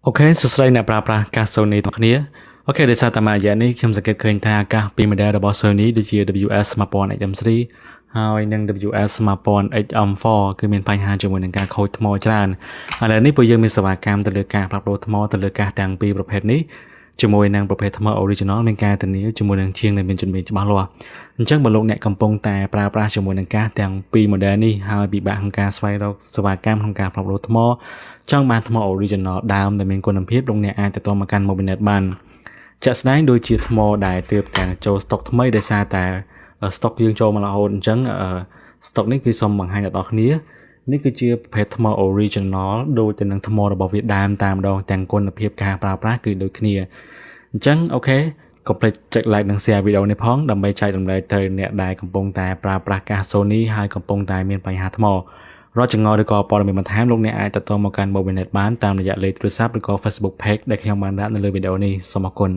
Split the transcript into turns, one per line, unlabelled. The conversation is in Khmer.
Ok សួស្តីអ្នកប្រើប្រាស់កាស Sony ទាំងគ្នាអូខេដោយសារតែមួយរយៈនេះខ្ញុំសង្កេតឃើញថាកាសពី model របស់ Sony ដូចជា WF-1000XM3 ហើយនិង WF-1000XM4 គឺមានបញ្ហាជាមួយនឹងការខូចថ្មច្រើនឥឡូវនេះពួកយើងមានសេវាកម្មទៅលើការផ្លាស់ប្ដូរថ្មទៅលើកាសទាំងពីរប្រភេទនេះជាមួយនឹងប្រភេទថ្ម original មានការធានាជាមួយនឹងជាងដែលមានជំនាញច្បាស់លាស់អញ្ចឹងបើលោកអ្នកកំពុងតែប្រើប្រាស់ជាមួយនឹងកាសទាំងពីរ model នេះហើយពិបាកក្នុងការស្វែងរកសេវាកម្មក្នុងការផ្លាស់ប្ដូរថ្មចង់បានថ្ម original ដើមដែលមានគុណភាពលោកអ្នកអាចទទួលមកកាន់ Mobinet បានជាក់ស្ដែងដូចជាថ្មដែលទើបតែចូល stock ថ្មីដោយសារតែ stock យើងចូលមករហូតអញ្ចឹងstock នេះគឺសូមបង្ហាញដល់អ្នកគ្នានេះគឺជាប្រភេទថ្ម original ដូចទៅនឹងថ្មរបស់វាដើមតែម្ដងទាំងគុណភាពការប្រើប្រាស់គឺដូចគ្នាអញ្ចឹងអូខេកុំភ្លេចចុច like និង share វីដេអូនេះផងដើម្បីចែករំលែកទៅអ្នកដែលកំពុងតែប្រើប្រាស់កាស Sony ហើយកំពុងតែមានបញ្ហាថ្មរាល់ចង្អុលឬក៏ព័ត៌មានបន្ថែមលោកអ្នកអាចទទួលមកកាន់ Mobinet បានតាមរយៈលេខទូរស័ព្ទឬក៏ Facebook Page ដែលខ្ញុំបានដាក់នៅលើវីដេអូនេះសូមអរគុណ